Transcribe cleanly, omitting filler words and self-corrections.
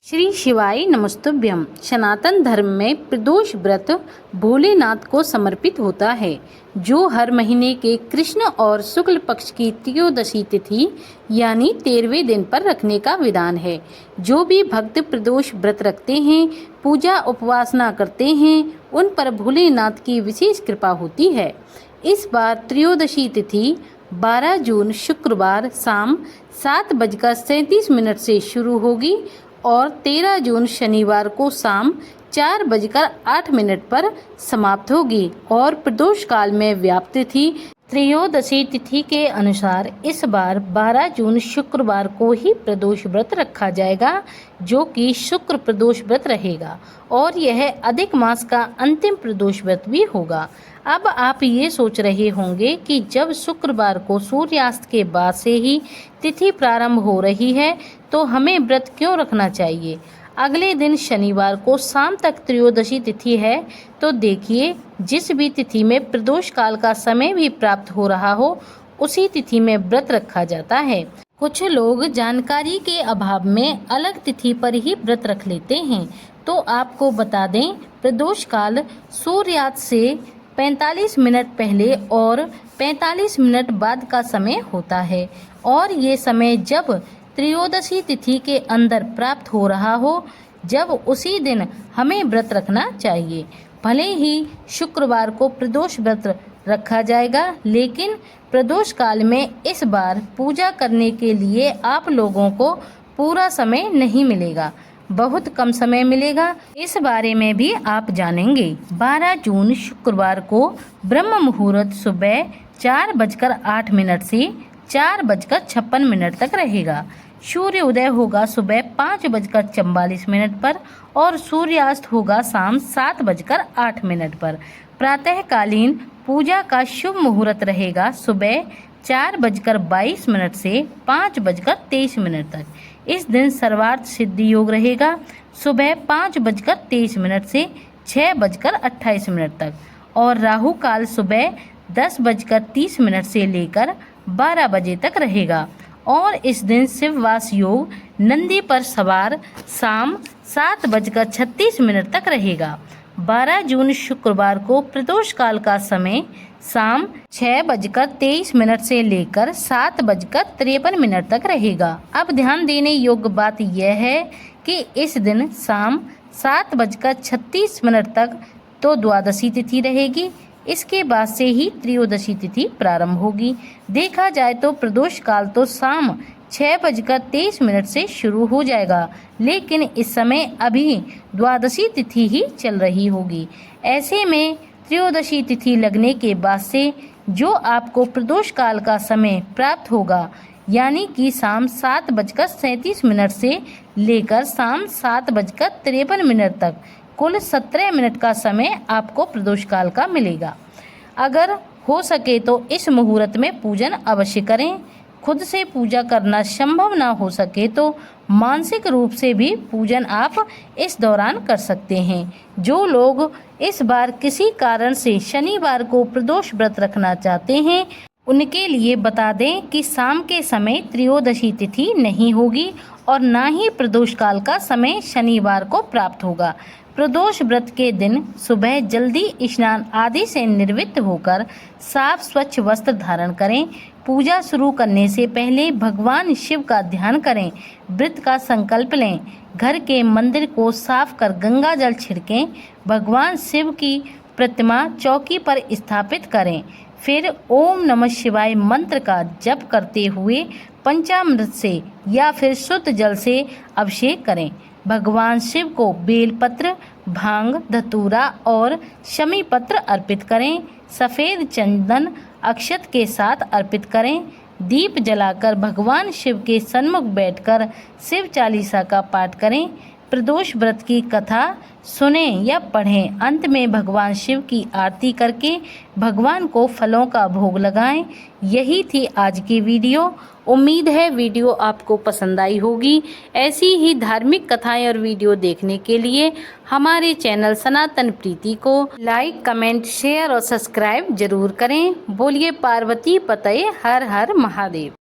श्री शिवाय नमस्तुभ्यम। सनातन धर्म में प्रदोष व्रत भोलेनाथ को समर्पित होता है, जो हर महीने के कृष्ण और शुक्ल पक्ष की त्रयोदशी तिथि यानी 13वें दिन पर रखने का विधान है। जो भी भक्त प्रदोष व्रत रखते हैं, पूजा उपासना करते हैं, उन पर भोलेनाथ की विशेष कृपा होती है। इस बार त्रयोदशी तिथि 12 जून शुक्रवार शाम 7:37 से शुरू होगी और 13 जून शनिवार को शाम 4:08 पर समाप्त होगी और प्रदोष काल में व्याप्त तिथि त्रयोदशी तिथि के अनुसार इस बार 12 जून शुक्रवार को ही प्रदोष व्रत रखा जाएगा, जो कि शुक्र प्रदोष व्रत रहेगा और यह अधिक मास का अंतिम प्रदोष व्रत भी होगा। अब आप ये सोच रहे होंगे कि जब शुक्रवार को सूर्यास्त के बाद से ही तिथि प्रारंभ हो रही है, तो हमें व्रत क्यों रखना चाहिए। अगले दिन शनिवार को शाम तक त्रयोदशी तिथि है, तो देखिए जिस भी तिथि में प्रदोष काल का समय भी प्राप्त हो रहा हो, उसी तिथि में व्रत रखा जाता है। कुछ लोग जानकारी के अभाव में अलग तिथि पर ही व्रत रख लेते हैं, तो आपको बता दें प्रदोष काल सूर्यास्त से 45 मिनट पहले और 45 मिनट बाद का समय होता है और ये समय जब त्रयोदशी तिथि के अंदर प्राप्त हो रहा हो, जब उसी दिन हमें व्रत रखना चाहिए। भले ही शुक्रवार को प्रदोष व्रत रखा जाएगा, लेकिन प्रदोष काल में इस बार पूजा करने के लिए आप लोगों को पूरा समय नहीं मिलेगा, बहुत कम समय मिलेगा। इस बारे में भी आप जानेंगे। 12 जून शुक्रवार को ब्रह्म मुहूर्त सुबह 4:08 से 4:56 तक रहेगा। सूर्य उदय होगा सुबह 5:44 पर और सूर्यास्त होगा शाम 7:08 पर। प्रातःकालीन पूजा का शुभ मुहूर्त रहेगा सुबह 4:22 से 5:23 तक। इस दिन सर्वार्थ सिद्धि योग रहेगा सुबह 5:23 से 6:28 तक और राहु काल सुबह 10:30 से लेकर 12 बजे तक रहेगा और इस दिन शिववास योग नंदी पर सवार शाम 7:36 तक रहेगा। 12 जून शुक्रवार को प्रदोष काल का समय शाम 6:23 से लेकर 7:53 तक रहेगा। अब ध्यान देने योग्य बात यह है कि इस दिन शाम 7:36 तक तो द्वादशी तिथि रहेगी, इसके बाद से ही त्रयोदशी तिथि प्रारंभ होगी। देखा जाए तो प्रदोष काल तो शाम 6:23 से शुरू हो जाएगा, लेकिन इस समय अभी द्वादशी तिथि ही चल रही होगी। ऐसे में त्रयोदशी तिथि लगने के बाद से जो आपको प्रदोष काल का समय प्राप्त होगा, यानी कि शाम 7:37 से लेकर शाम 7:53 तक कुल 17 मिनट का समय आपको प्रदोष काल का मिलेगा। अगर हो सके तो इस मुहूर्त में पूजन अवश्य करें। खुद से पूजा करना संभव ना हो सके तो मानसिक रूप से भी पूजन आप इस दौरान कर सकते हैं। जो लोग इस बार किसी कारण से शनिवार को प्रदोष व्रत रखना चाहते हैं, उनके लिए बता दें कि शाम के समय त्रयोदशी तिथि नहीं होगी और ना ही प्रदोष काल का समय शनिवार को प्राप्त होगा। प्रदोष व्रत के दिन सुबह जल्दी स्नान आदि से निवृत्त होकर साफ स्वच्छ वस्त्र धारण करें। पूजा शुरू करने से पहले भगवान शिव का ध्यान करें, व्रत का संकल्प लें, घर के मंदिर को साफ कर गंगा जल छिड़कें, भगवान शिव की प्रतिमा चौकी पर स्थापित करें, फिर ओम नमः शिवाय मंत्र का जप करते हुए पंचामृत से या फिर शुद्ध जल से अभिषेक करें। भगवान शिव को बेलपत्र, भांग, धतूरा और शमी पत्र अर्पित करें। सफ़ेद चंदन अक्षत के साथ अर्पित करें। दीप जलाकर भगवान शिव के सन्मुख बैठकर शिव चालीसा का पाठ करें। प्रदोष व्रत की कथा सुनें या पढ़ें। अंत में भगवान शिव की आरती करके भगवान को फलों का भोग लगाएं। यही थी आज की वीडियो। उम्मीद है वीडियो आपको पसंद आई होगी। ऐसी ही धार्मिक कथाएं और वीडियो देखने के लिए हमारे चैनल सनातन प्रीति को लाइक, कमेंट, शेयर और सब्सक्राइब जरूर करें। बोलिए पार्वती पतये हर हर महादेव।